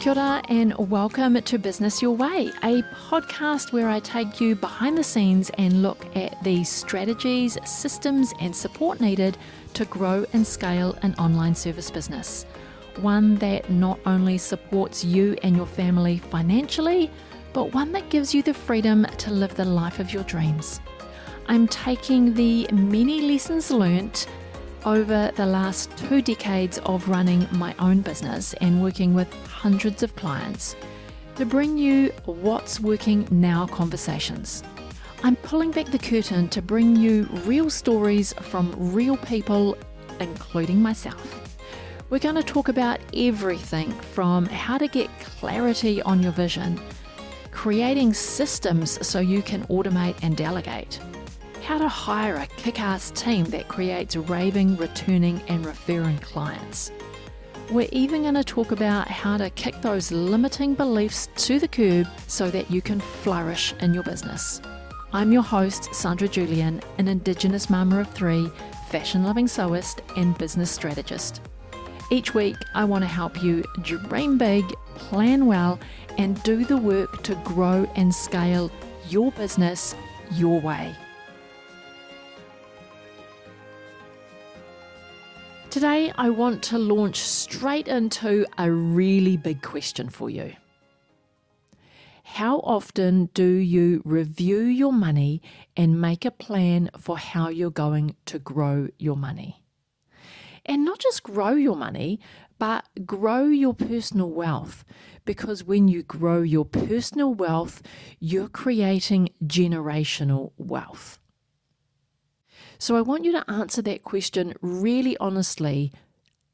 Kia ora and welcome to Business Your Way, a podcast where I take you behind the scenes and look at the strategies, systems and support needed to grow and scale an online service business. One that not only supports you and your family financially, but one that gives you the freedom to live the life of your dreams. I'm taking the many lessons learnt over the last 2 decades of running my own business and working with hundreds of clients to bring you what's working now conversations. I'm pulling back the curtain to bring you real stories from real people, including myself. We're going to talk about everything from how to get clarity on your vision, creating systems so you can automate and delegate, how to hire a kick-ass team that creates raving, returning and referring clients. We're even going to talk about how to kick those limiting beliefs to the curb so that you can flourish in your business. I'm your host, Sandra Julian, an Indigenous mama of 3, fashion-loving sewist and business strategist. Each week, I want to help you dream big, plan well, and do the work to grow and scale your business your way. Today, I want to launch straight into a really big question for you. How often do you review your money and make a plan for how you're going to grow your money? And not just grow your money, but grow your personal wealth. Because when you grow your personal wealth, you're creating generational wealth. So I want you to answer that question really honestly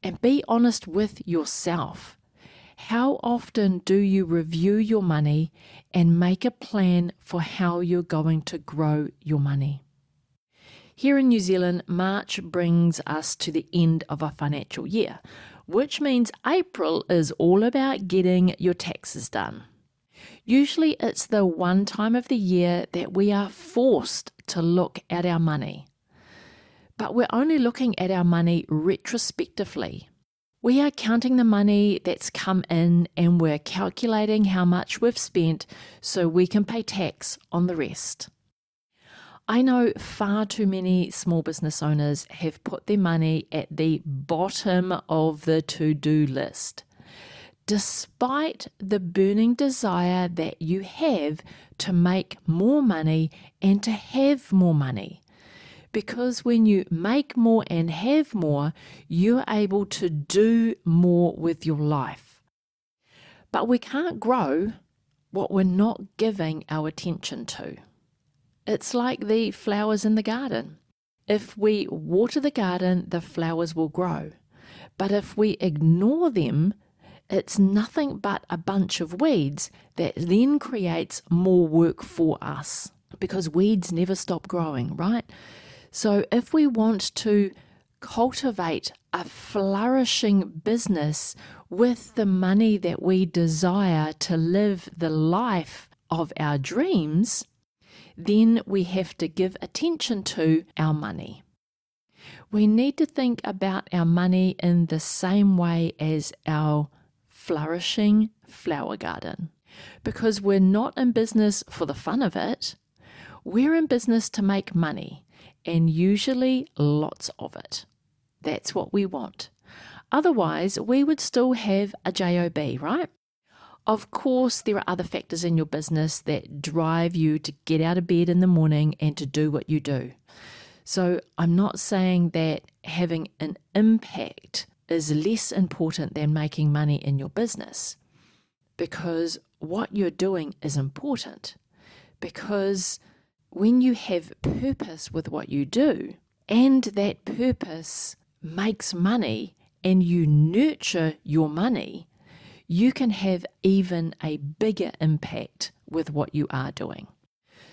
and be honest with yourself. How often do you review your money and make a plan for how you're going to grow your money? Here in New Zealand, March brings us to the end of our financial year, which means April is all about getting your taxes done. Usually it's the one time of the year that we are forced to look at our money. But we're only looking at our money retrospectively. We are counting the money that's come in and we're calculating how much we've spent so we can pay tax on the rest. I know far too many small business owners have put their money at the bottom of the to-do list, despite the burning desire that you have to make more money and to have more money. Because when you make more and have more, you're able to do more with your life. But we can't grow what we're not giving our attention to. It's like the flowers in the garden. If we water the garden, the flowers will grow. But if we ignore them, it's nothing but a bunch of weeds that then creates more work for us. Because weeds never stop growing, right? So if we want to cultivate a flourishing business with the money that we desire to live the life of our dreams, then we have to give attention to our money. We need to think about our money in the same way as our flourishing flower garden. Because we're not in business for the fun of it, we're in business to make money. And usually lots of it. That's what we want. Otherwise, we would still have a job, right? Of course, there are other factors in your business that drive you to get out of bed in the morning and to do what you do. So I'm not saying that having an impact is less important than making money in your business, because what you're doing is important. Because when you have purpose with what you do, and that purpose makes money and you nurture your money, you can have even a bigger impact with what you are doing.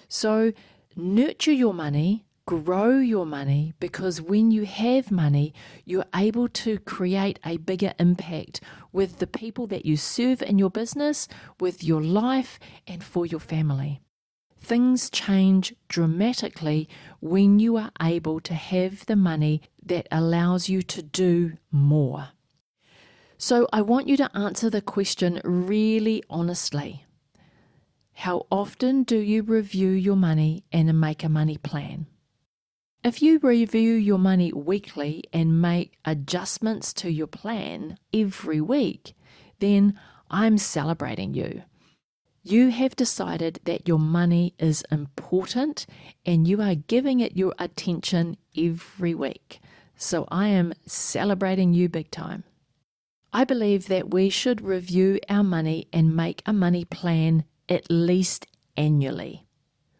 So nurture your money, grow your money, because when you have money, you're able to create a bigger impact with the people that you serve in your business, with your life, and for your family. Things change dramatically when you are able to have the money that allows you to do more. So I want you to answer the question really honestly. How often do you review your money and make a money plan? If you review your money weekly and make adjustments to your plan every week, then I'm celebrating you. You have decided that your money is important and you are giving it your attention every week. So I am celebrating you big time. I believe that we should review our money and make a money plan at least annually.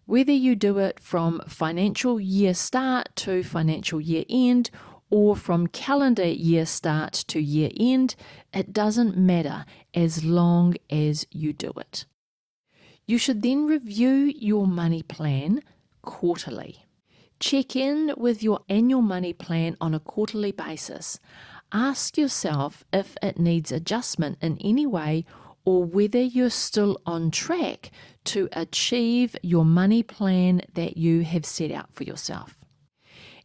Whether you do it from financial year start to financial year end or from calendar year start to year end, it doesn't matter as long as you do it. You should then review your money plan quarterly. Check in with your annual money plan on a quarterly basis. Ask yourself if it needs adjustment in any way or whether you're still on track to achieve your money plan that you have set out for yourself.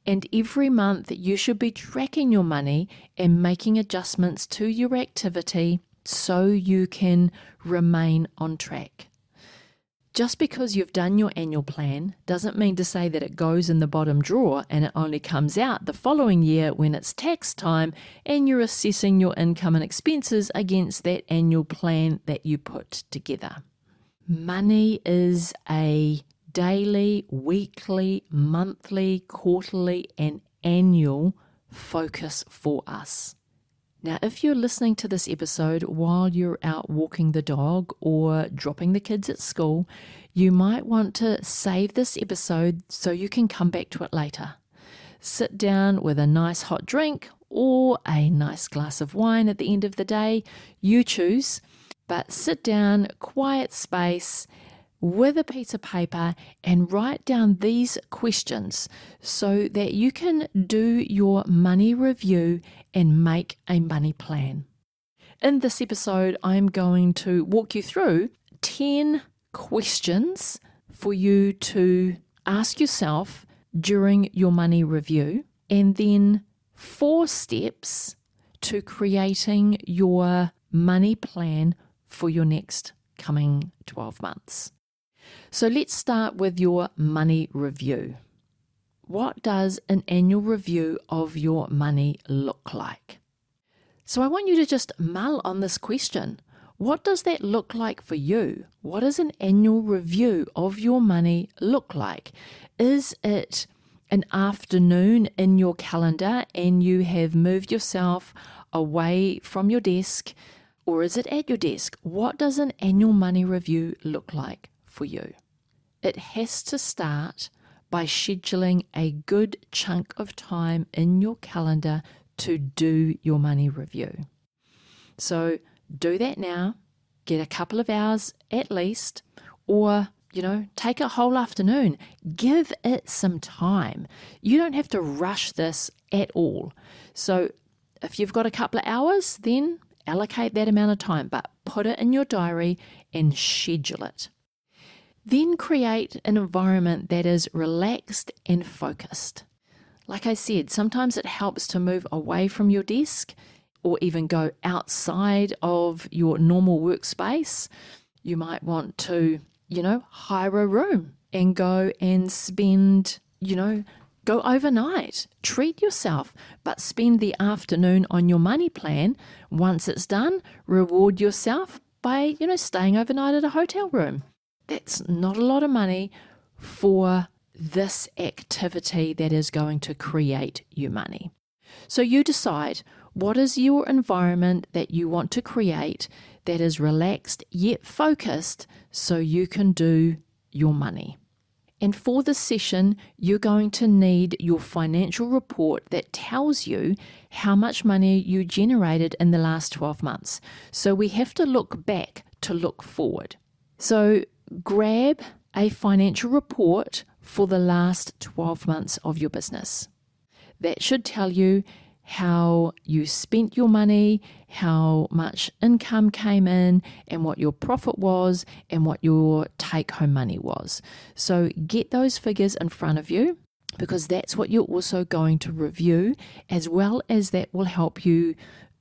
And every month you should be tracking your money and making adjustments to your activity so you can remain on track. Just because you've done your annual plan doesn't mean to say that it goes in the bottom drawer and it only comes out the following year when it's tax time and you're assessing your income and expenses against that annual plan that you put together. Money is a daily, weekly, monthly, quarterly, and annual focus for us. Now, if you're listening to this episode while you're out walking the dog or dropping the kids at school, you might want to save this episode so you can come back to it later. Sit down with a nice hot drink or a nice glass of wine at the end of the day. You choose, but sit down, quiet space, with a piece of paper and write down these questions so that you can do your money review and make a money plan. In this episode, I'm going to walk you through 10 questions for you to ask yourself during your money review, and then 4 steps to creating your money plan for your next coming 12 months. So let's start with your money review. What does an annual review of your money look like? So I want you to just mull on this question. What does that look like for you? What does an annual review of your money look like? Is it an afternoon in your calendar and you have moved yourself away from your desk, or is it at your desk? What does an annual money review look like for you? It has to start by scheduling a good chunk of time in your calendar to do your money review. So do that now, get a couple of hours at least, or take a whole afternoon. Give it some time. You don't have to rush this at all. So if you've got a couple of hours, then allocate that amount of time, but put it in your diary and schedule it. Then create an environment that is relaxed and focused. Like I said, sometimes it helps to move away from your desk or even go outside of your normal workspace. You might want to, hire a room and go and spend, go overnight. Treat yourself, but spend the afternoon on your money plan. Once it's done, reward yourself by, staying overnight at a hotel room. That's not a lot of money for this activity that is going to create you money. So you decide what is your environment that you want to create that is relaxed yet focused so you can do your money. And for this session, you're going to need your financial report that tells you how much money you generated in the last 12 months. So we have to look back to look forward. So grab a financial report for the last 12 months of your business. That should tell you how you spent your money, how much income came in, and what your profit was, and what your take-home money was. So get those figures in front of you, because that's what you're also going to review, as well as that will help you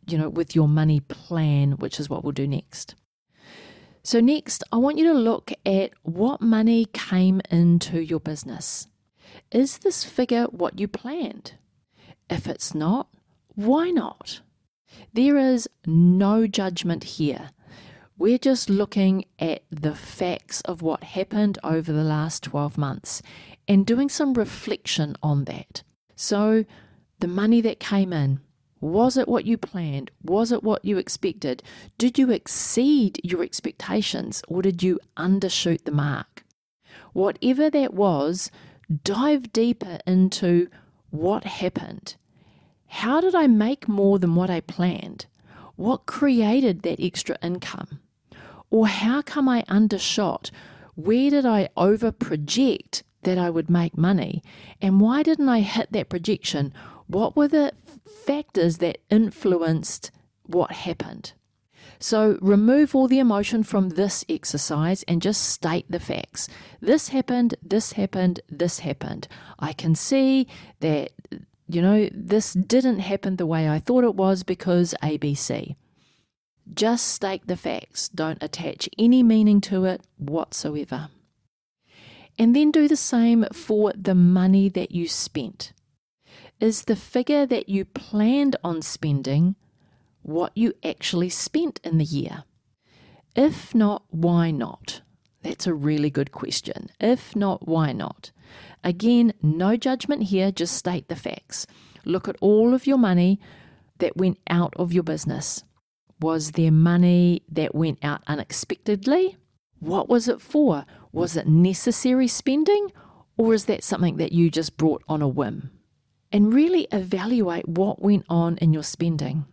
with your money plan, which is what we'll do next. So next, I want you to look at what money came into your business. Is this figure what you planned? If it's not, why not? There is no judgment here. We're just looking at the facts of what happened over the last 12 months and doing some reflection on that. So the money that came in, was it what you planned? Was it what you expected? Did you exceed your expectations or did you undershoot the mark? Whatever that was, dive deeper into what happened. How did I make more than what I planned? What created that extra income? Or how come I undershot? Where did I over-project that I would make money? And why didn't I hit that projection? What were the factors that influenced what happened? So remove all the emotion from this exercise and just state the facts. This happened, this happened, this happened. I can see that, this didn't happen the way I thought it was because ABC. Just state the facts. Don't attach any meaning to it whatsoever. And then do the same for the money that you spent. Is the figure that you planned on spending what you actually spent in the year? If not, why not? That's a really good question. If not, why not? Again, no judgment here, just state the facts. Look at all of your money that went out of your business. Was there money that went out unexpectedly? What was it for? Was it necessary spending, or is that something that you just brought on a whim? And really evaluate what went on in your spending.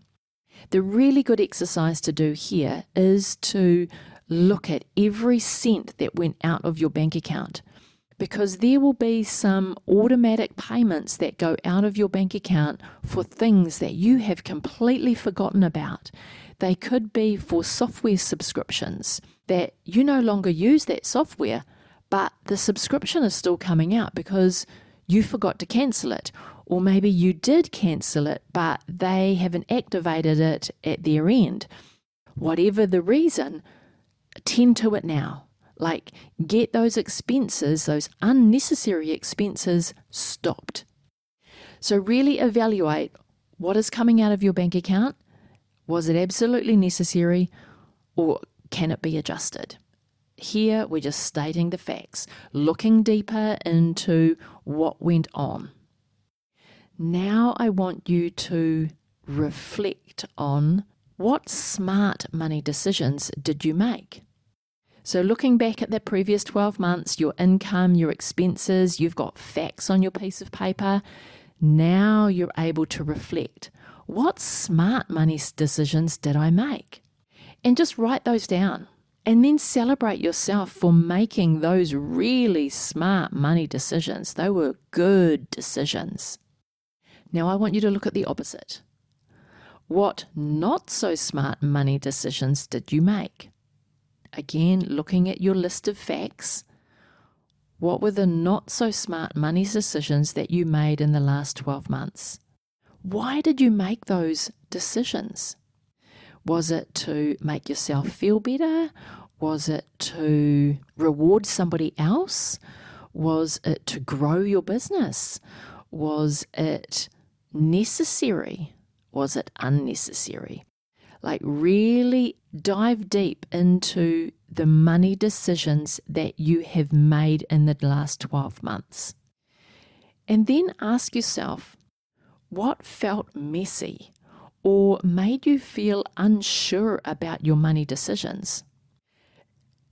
The really good exercise to do here is to look at every cent that went out of your bank account, because there will be some automatic payments that go out of your bank account for things that you have completely forgotten about. They could be for software subscriptions that you no longer use that software, but the subscription is still coming out because you forgot to cancel it. Or maybe you did cancel it, but they haven't activated it at their end. Whatever the reason, attend to it now. Like, get those expenses, those unnecessary expenses, stopped. So really evaluate what is coming out of your bank account. Was it absolutely necessary, or can it be adjusted? Here, we're just stating the facts, looking deeper into what went on. Now I want you to reflect on what smart money decisions did you make? So looking back at the previous 12 months, your income, your expenses, you've got facts on your piece of paper. Now you're able to reflect. What smart money decisions did I make? And just write those down. And then celebrate yourself for making those really smart money decisions. They were good decisions. Now I want you to look at the opposite. What not so smart money decisions did you make? Again, looking at your list of facts, what were the not so smart money decisions that you made in the last 12 months? Why did you make those decisions? Was it to make yourself feel better? Was it to reward somebody else? Was it to grow your business? Was it necessary? Was it unnecessary? Like, really dive deep into the money decisions that you have made in the last 12 months. And then ask yourself, what felt messy or made you feel unsure about your money decisions?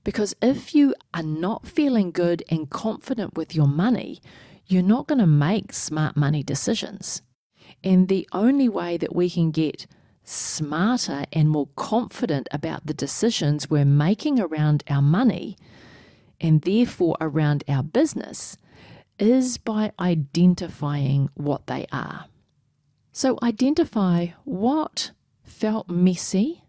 Because if you are not feeling good and confident with your money, you're not going to make smart money decisions. And the only way that we can get smarter and more confident about the decisions we're making around our money, and therefore around our business, is by identifying what they are. So identify what felt messy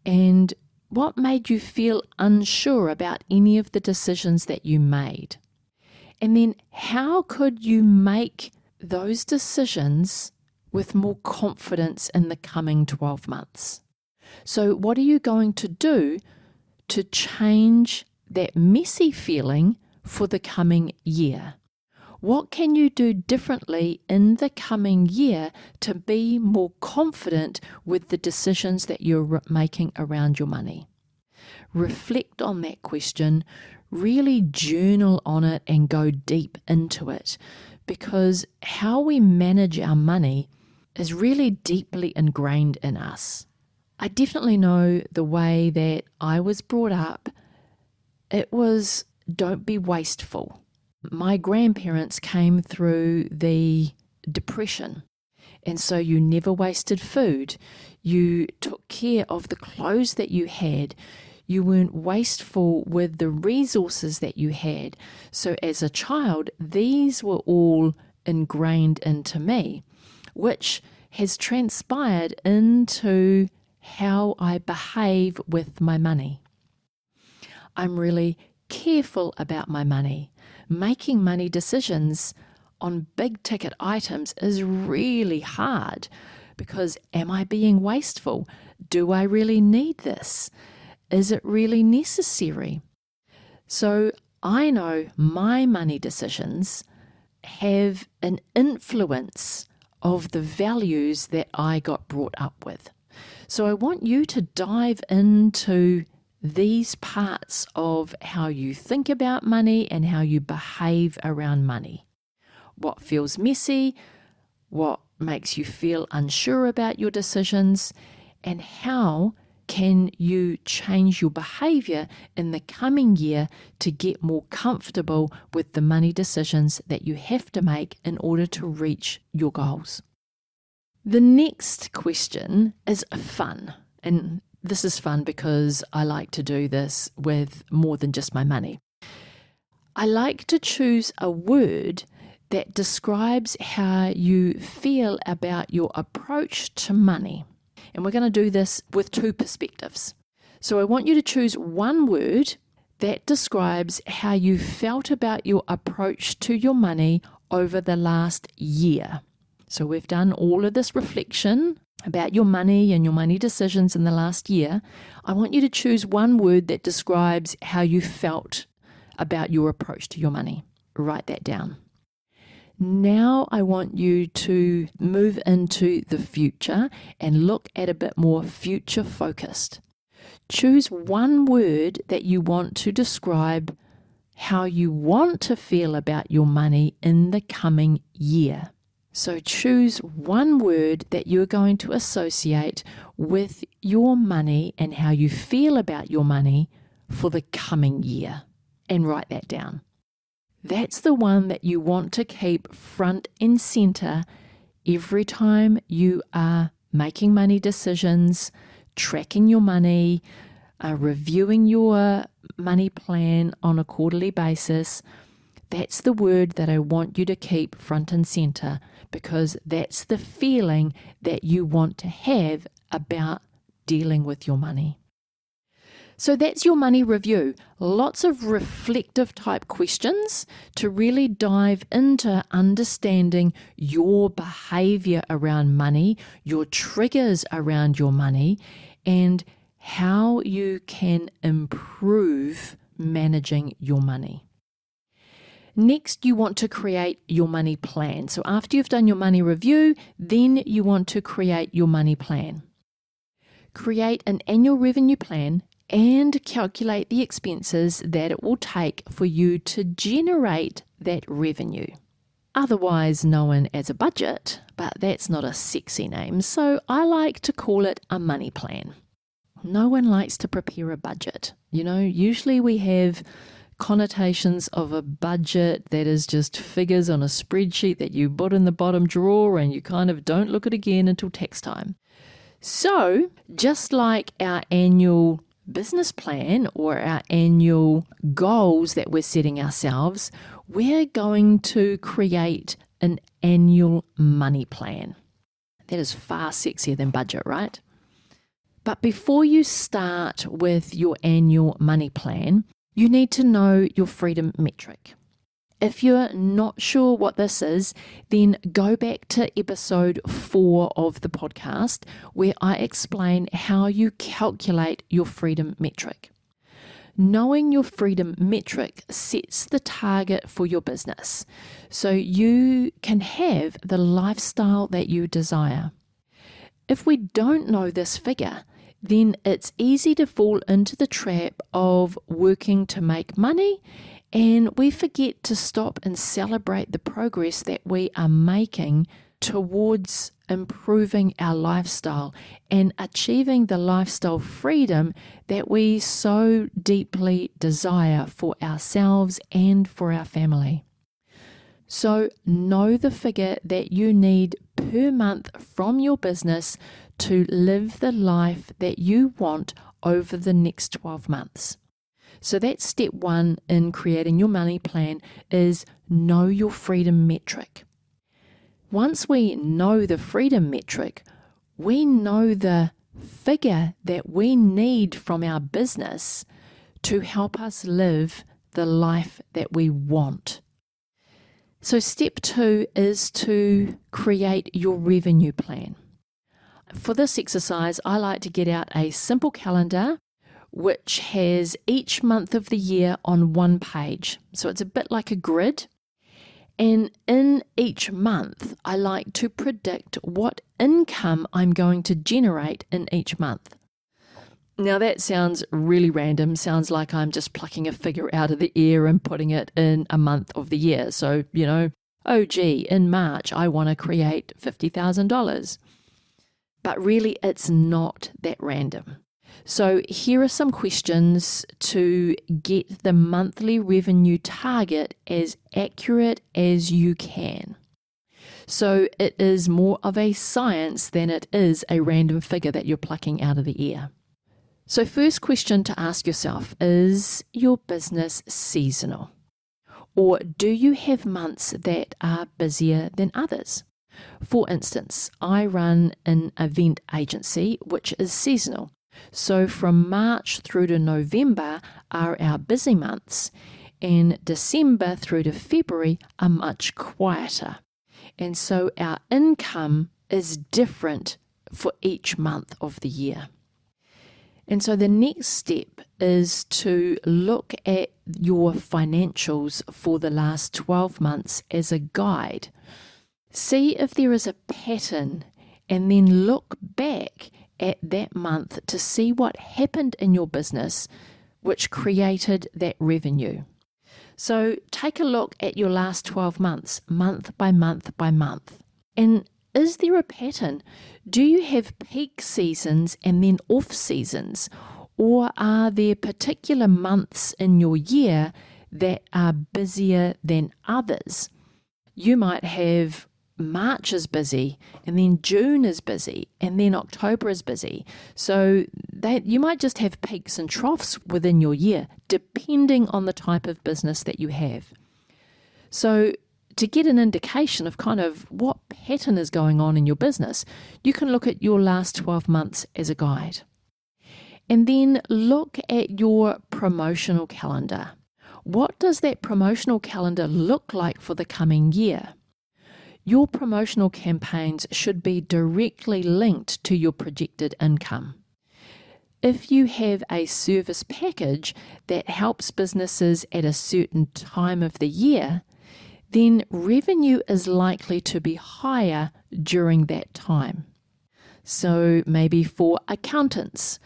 and what made you feel unsure about any of the decisions that you made. And then how could you make those decisions with more confidence in the coming 12 months. So what are you going to do to change that messy feeling for the coming year? What can you do differently in the coming year to be more confident with the decisions that you're making around your money? Reflect on that question, really journal on it and go deep into it, because how we manage our money is really deeply ingrained in us. I definitely know the way that I was brought up, it was don't be wasteful. My grandparents came through the Depression, and so you never wasted food. You took care of the clothes that you had. You weren't wasteful with the resources that you had. So as a child, these were all ingrained into me, which has transpired into how I behave with my money. I'm really careful about my money. Making money decisions on big ticket items is really hard because am I being wasteful? Do I really need this? Is it really necessary? So I know my money decisions have an influence of the values that I got brought up with. So I want you to dive into these parts of how you think about money and how you behave around money. What feels messy, what makes you feel unsure about your decisions, and how can you change your behavior in the coming year to get more comfortable with the money decisions that you have to make in order to reach your goals. The next question is fun, and this is fun because I like to do this with more than just my money. I like to choose a word that describes how you feel about your approach to money. And we're going to do this with two perspectives. So I want you to choose one word that describes how you felt about your approach to your money over the last year. So we've done all of this reflection about your money and your money decisions in the last year. I want you to choose one word that describes how you felt about your approach to your money. Write that down. Now I want you to move into the future and look at a bit more future focused. Choose one word that you want to describe how you want to feel about your money in the coming year. So choose one word that you're going to associate with your money and how you feel about your money for the coming year, and write that down. That's the one that you want to keep front and center every time you are making money decisions, tracking your money, reviewing your money plan on a quarterly basis. That's the word that I want you to keep front and center, because that's the feeling that you want to have about dealing with your money. So that's your money review. Lots of reflective type questions to really dive into understanding your behavior around money, your triggers around your money, and how you can improve managing your money. Next, you want to create your money plan. So after you've done your money review, then you want to create your money plan. Create an annual revenue plan and calculate the expenses that it will take for you to generate that revenue. Otherwise known as a budget, but that's not a sexy name, so I like to call it a money plan. No one likes to prepare a budget. Usually we have connotations of a budget that is just figures on a spreadsheet that you put in the bottom drawer and you kind of don't look at again until tax time. So just like our annual business plan or our annual goals that we're setting ourselves, we're going to create an annual money plan. That is far sexier than budget, right? But before you start with your annual money plan, you need to know your freedom metric. If you're not sure what this is, then go back to episode 4 of the podcast, where I explain how you calculate your freedom metric. Knowing your freedom metric sets the target for your business, so you can have the lifestyle that you desire. If we don't know this figure, then it's easy to fall into the trap of working to make money, and we forget to stop and celebrate the progress that we are making towards improving our lifestyle and achieving the lifestyle freedom that we so deeply desire for ourselves and for our family. So know the figure that you need per month from your business to live the life that you want over the next 12 months. So that's step 1 in creating your money plan, is know your freedom metric. Once we know the freedom metric, we know the figure that we need from our business to help us live the life that we want. So step 2 is to create your revenue plan. For this exercise, I like to get out a simple calendar which has each month of the year on one page. So it's a bit like a grid. And in each month, I like to predict what income I'm going to generate in each month. Now that sounds really random, sounds like I'm just plucking a figure out of the air and putting it in a month of the year. So, oh gee, in March, I want to create $50,000. But really, it's not that random. So here are some questions to get the monthly revenue target as accurate as you can. So it is more of a science than it is a random figure that you're plucking out of the air. So first question to ask yourself, is your business seasonal? Or do you have months that are busier than others? For instance, I run an event agency which is seasonal. So from March through to November are our busy months, and December through to February are much quieter. And so our income is different for each month of the year. And so the next step is to look at your financials for the last 12 months as a guide. See if there is a pattern, and then look back at that month to see what happened in your business which created that revenue. So take a look at your last 12 months, month by month by month. And is there a pattern? Do you have peak seasons and then off seasons? Or are there particular months in your year that are busier than others? You might have March is busy, and then June is busy, and then October is busy. So you might just have peaks and troughs within your year, depending on the type of business that you have. So to get an indication of kind of what pattern is going on in your business, you can look at your last 12 months as a guide. And then look at your promotional calendar. What does that promotional calendar look like for the coming year? Your promotional campaigns should be directly linked to your projected income. If you have a service package that helps businesses at a certain time of the year, then revenue is likely to be higher during that time. So maybe for accountants,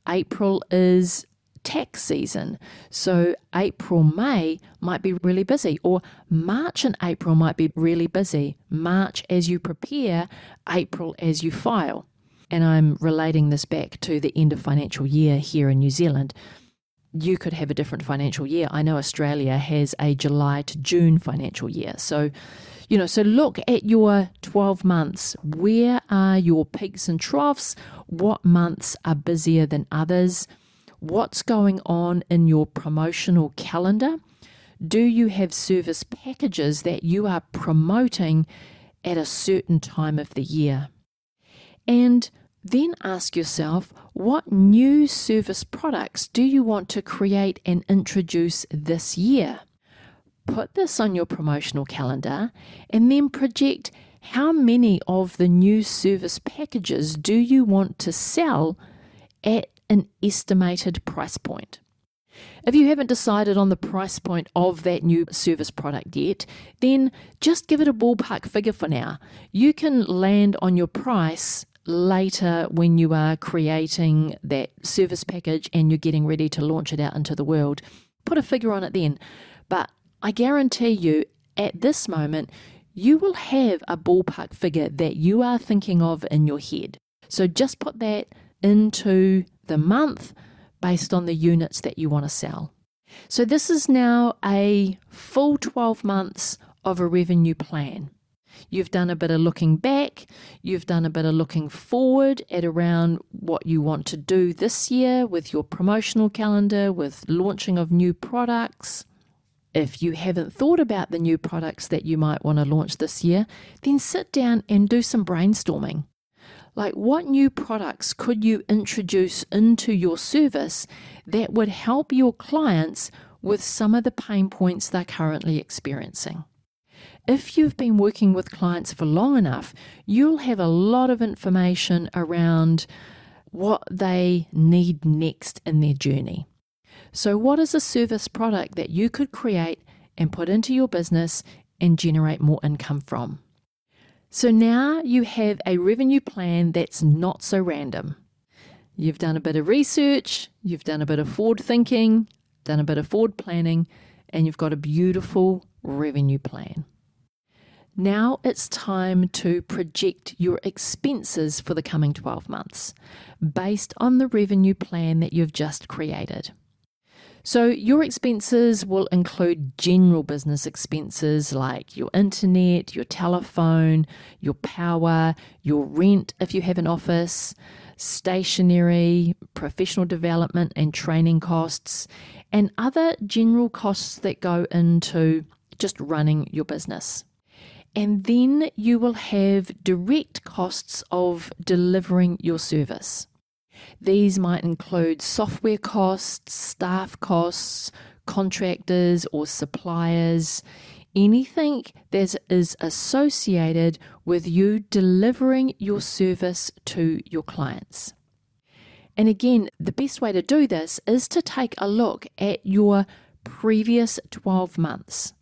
April is tax season. So April, May might be really busy, or March and April might be really busy. March as you prepare, April as you file. And I'm relating this back to the end of financial year here in New Zealand. You could have a different financial year. I know Australia has a July to June financial year. So, so look at your 12 months. Where are your peaks and troughs? What months are busier than others? What's going on in your promotional calendar? Do you have service packages that you are promoting at a certain time of the year? And then ask yourself, what new service products do you want to create and introduce this year? put this on your promotional calendar and then project how many of the new service packages do you want to sell at an estimated price point. If you haven't decided on the price point of that new service product yet, then just give it a ballpark figure for now. You can land on your price later when you are creating that service package and you're getting ready to launch it out into the world. Put a figure on it then. But I guarantee you, at this moment, you will have a ballpark figure that you are thinking of in your head. So just put that into the month based on the units that you want to sell. So this is now a full 12 months of a revenue plan. You've done a bit of looking back, you've done a bit of looking forward at around what you want to do this year with your promotional calendar, with launching of new products. If you haven't thought about the new products that you might want to launch this year, then sit down and do some brainstorming. Like, what new products could you introduce into your service that would help your clients with some of the pain points they're currently experiencing? If you've been working with clients for long enough, you'll have a lot of information around what they need next in their journey. So what is a service product that you could create and put into your business and generate more income from? So now you have a revenue plan that's not so random. You've done a bit of research, you've done a bit of forward thinking, done a bit of forward planning, and you've got a beautiful revenue plan. Now it's time to project your expenses for the coming 12 months based on the revenue plan that you've just created. So your expenses will include general business expenses like your internet, your telephone, your power, your rent if you have an office, stationery, professional development and training costs, and other general costs that go into just running your business. And then you will have direct costs of delivering your service. These might include software costs, staff costs, contractors or suppliers, anything that is associated with you delivering your service to your clients. And again, the best way to do this is to take a look at your previous 12 months.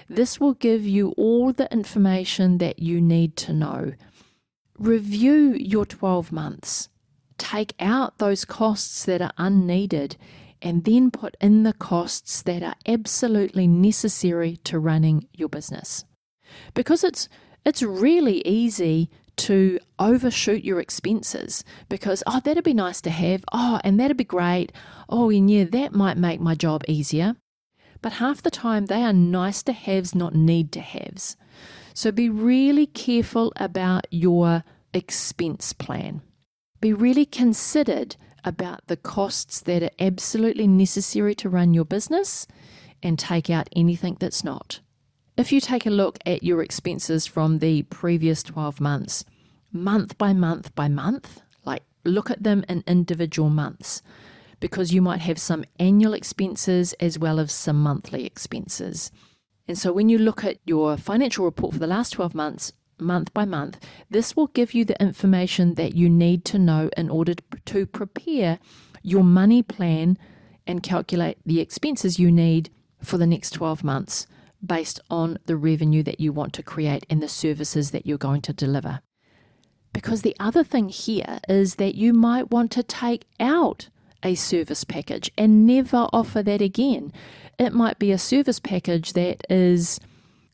This will give you all the information that you need to know. Review your 12 months. Take out those costs that are unneeded and then put in the costs that are absolutely necessary to running your business. Because it's really easy to overshoot your expenses because, oh, that'd be nice to have. Oh, and that'd be great. Oh, and yeah, that might make my job easier. But half the time they are nice to haves, not need to haves. So be really careful about your expense plan. Be really considered about the costs that are absolutely necessary to run your business and take out anything that's not. If you take a look at your expenses from the previous 12 months, month by month by month, like look at them in individual months, because you might have some annual expenses as well as some monthly expenses. And so when you look at your financial report for the last 12 months, month by month, this will give you the information that you need to know in order to prepare your money plan and calculate the expenses you need for the next 12 months based on the revenue that you want to create and the services that you're going to deliver. Because the other thing here is that you might want to take out a service package and never offer that again. It might be a service package that is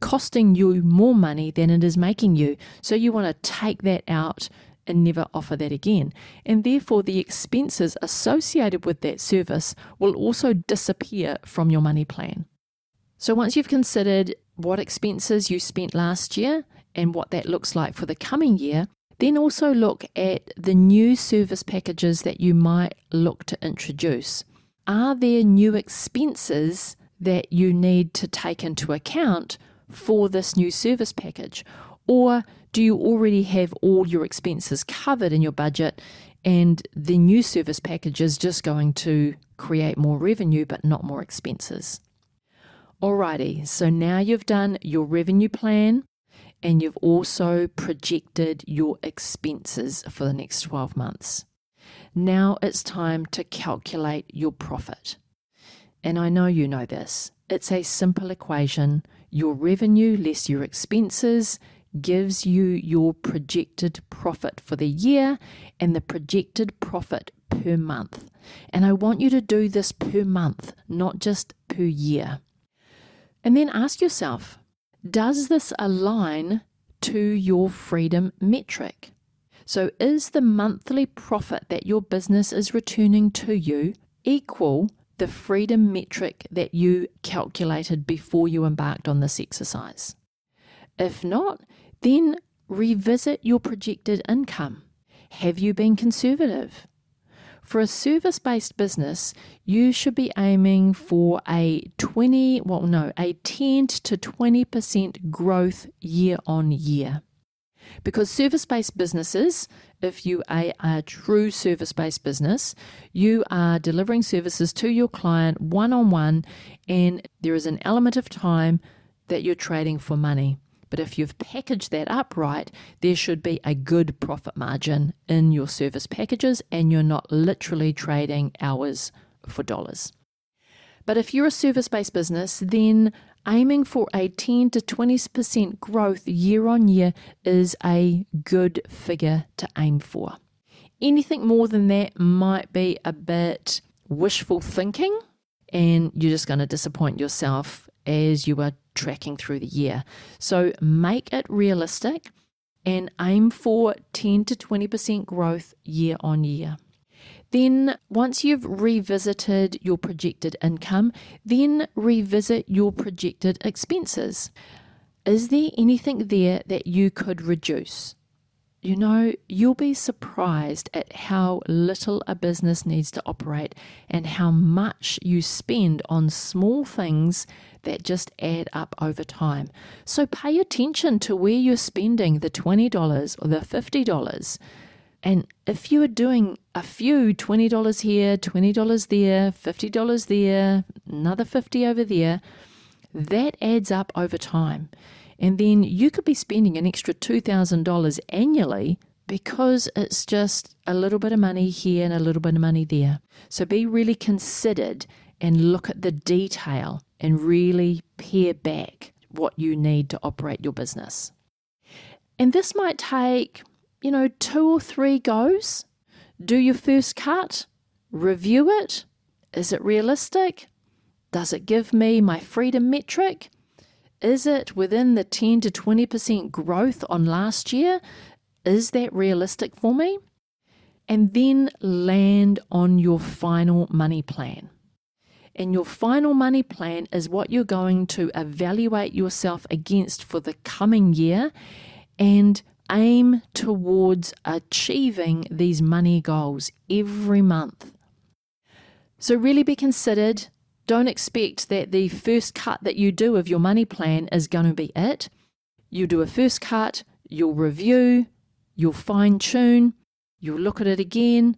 costing you more money than it is making you. So you want to take that out and never offer that again. And therefore the expenses associated with that service will also disappear from your money plan. So once you've considered what expenses you spent last year and what that looks like for the coming year, then also look at the new service packages that you might look to introduce. Are there new expenses that you need to take into account for this new service package? Or do you already have all your expenses covered in your budget and the new service package is just going to create more revenue but not more expenses? Alrighty, so now you've done your revenue plan and you've also projected your expenses for the next 12 months. Now it's time to calculate your profit. And I know you know this. It's a simple equation. Your revenue less your expenses gives you your projected profit for the year and the projected profit per month. And I want you to do this per month, not just per year. And then ask yourself, does this align to your freedom metric? So is the monthly profit that your business is returning to you equal the freedom metric that you calculated before you embarked on this exercise? If not, then revisit your projected income. Have you been conservative? For a service-based business, you should be aiming for a 10 to 20% growth year on year. Because service-based businesses, if you are a true service-based business, you are delivering services to your client one-on-one, and there is an element of time that you're trading for money. But if you've packaged that up right, there should be a good profit margin in your service packages and you're not literally trading hours for dollars. But if you're a service-based business, then aiming for a 10 to 20% growth year on year is a good figure to aim for. Anything more than that might be a bit wishful thinking, and you're just going to disappoint yourself as you are tracking through the year. So make it realistic and aim for 10 to 20% growth year on year. Then once you've revisited your projected income, then revisit your projected expenses. Is there anything there that you could reduce? You know, you'll be surprised at how little a business needs to operate and how much you spend on small things that just add up over time. So pay attention to where you're spending the $20 or the $50. And if you are doing a few $20 here, $20 there, $50 there, another $50 over there, that adds up over time. And then you could be spending an extra $2,000 annually because it's just a little bit of money here and a little bit of money there. So be really considered and look at the detail and really pare back what you need to operate your business. And this might take, 2 or 3 goes. Do your first cut, review it. Is it realistic? Does it give me my freedom metric? Is it within the 10 to 20% growth on last year? Is that realistic for me? And then land on your final money plan. And your final money plan is what you're going to evaluate yourself against for the coming year and aim towards achieving these money goals every month. So really be considered. Don't expect that the first cut that you do of your money plan is going to be it. You do a first cut, you'll review, you'll fine-tune, you'll look at it again,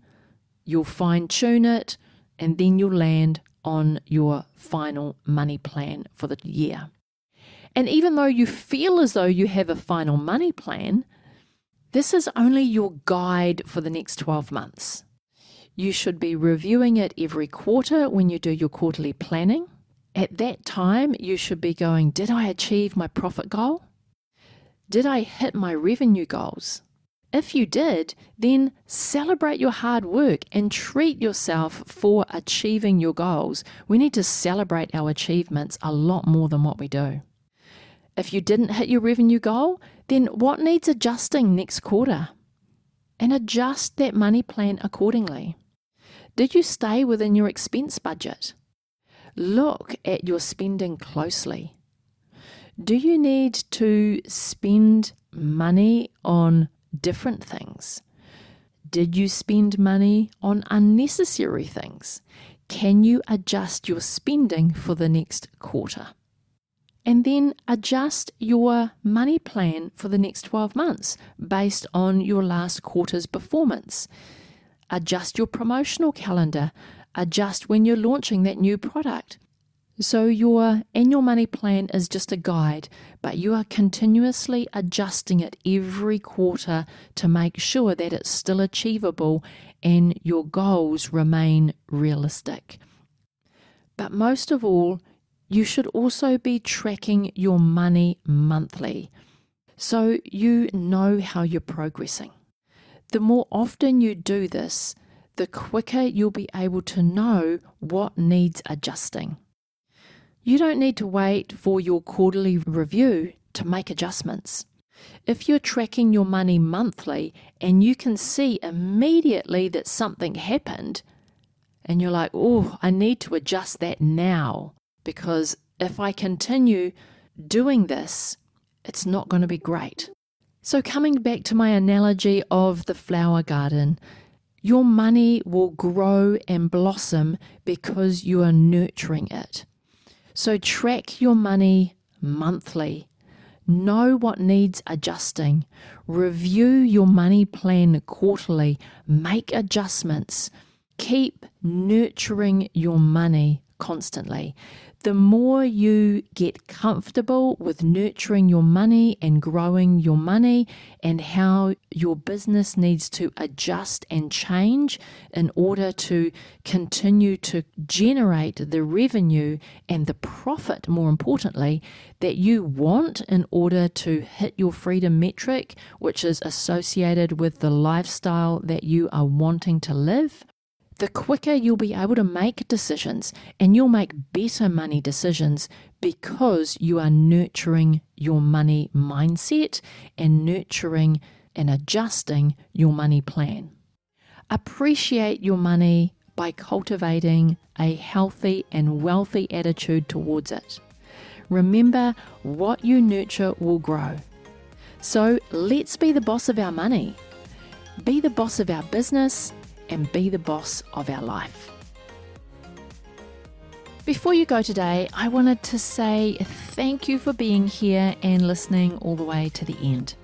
you'll fine-tune it, and then you'll land on your final money plan for the year. And even though you feel as though you have a final money plan, this is only your guide for the next 12 months. You should be reviewing it every quarter when you do your quarterly planning. At that time, you should be going, did I achieve my profit goal? Did I hit my revenue goals? If you did, then celebrate your hard work and treat yourself for achieving your goals. We need to celebrate our achievements a lot more than what we do. If you didn't hit your revenue goal, then what needs adjusting next quarter? And adjust that money plan accordingly. Did you stay within your expense budget? Look at your spending closely. Do you need to spend money on different things? Did you spend money on unnecessary things? Can you adjust your spending for the next quarter? And then adjust your money plan for the next 12 months based on your last quarter's performance. Adjust your promotional calendar. Adjust when you're launching that new product. So your annual money plan is just a guide, but you are continuously adjusting it every quarter to make sure that it's still achievable and your goals remain realistic. But most of all, you should also be tracking your money monthly, so you know how you're progressing. The more often you do this, the quicker you'll be able to know what needs adjusting. You don't need to wait for your quarterly review to make adjustments. If you're tracking your money monthly and you can see immediately that something happened, and you're like, oh, I need to adjust that now, because if I continue doing this, it's not going to be great. So coming back to my analogy of the flower garden, your money will grow and blossom because you are nurturing it. So track your money monthly. Know what needs adjusting. Review your money plan quarterly. Make adjustments. Keep nurturing your money constantly. The more you get comfortable with nurturing your money and growing your money and how your business needs to adjust and change in order to continue to generate the revenue and the profit, more importantly, that you want in order to hit your freedom metric, which is associated with the lifestyle that you are wanting to live, the quicker you'll be able to make decisions, and you'll make better money decisions because you are nurturing your money mindset and nurturing and adjusting your money plan. Appreciate your money by cultivating a healthy and wealthy attitude towards it. Remember, what you nurture will grow. So let's be the boss of our money. Be the boss of our business and be the boss of our life. Before you go today, I wanted to say thank you for being here and listening all the way to the end.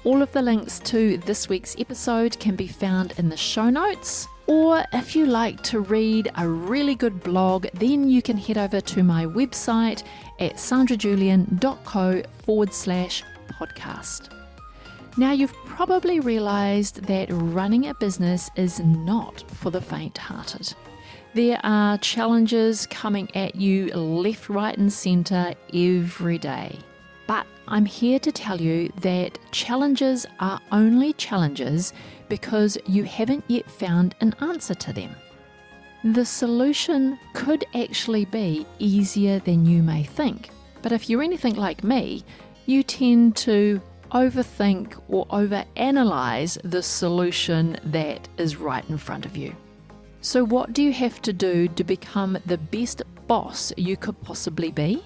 All of the links to this week's episode can be found in the show notes, or if you like to read a really good blog, then you can head over to my website at sandrajulian.co/podcast. Now, you've probably realized that running a business is not for the faint-hearted. There are challenges coming at you left, right, and center every day. But I'm here to tell you that challenges are only challenges because you haven't yet found an answer to them. The solution could actually be easier than you may think. But if you're anything like me, you tend to overthink or overanalyze the solution that is right in front of you. So what do you have to do to become the best boss you could possibly be?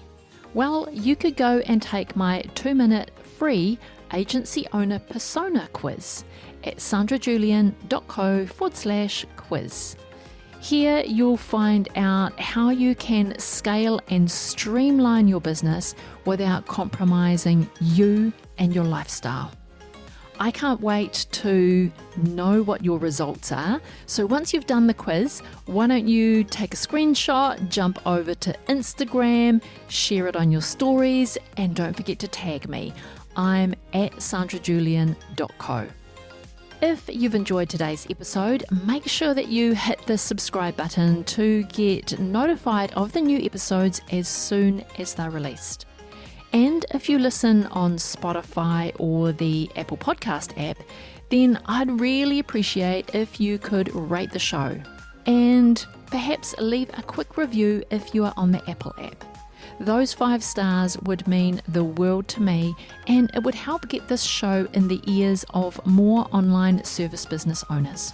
Well, you could go and take my 2-minute free agency owner persona quiz at sandrajulian.co/quiz. Here you'll find out how you can scale and streamline your business without compromising you and your lifestyle. I can't wait to know what your results are. So once you've done the quiz, why don't you take a screenshot, jump over to Instagram, share it on your stories, and don't forget to tag me. I'm at sandrajulian.co. If you've enjoyed today's episode, make sure that you hit the subscribe button to get notified of the new episodes as soon as they're released. And if you listen on Spotify or the Apple Podcast app, then I'd really appreciate if you could rate the show and perhaps leave a quick review if you are on the Apple app. Those 5 stars would mean the world to me, and it would help get this show in the ears of more online service business owners.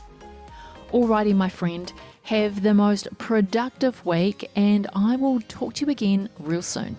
Alrighty, my friend, have the most productive week, and I will talk to you again real soon.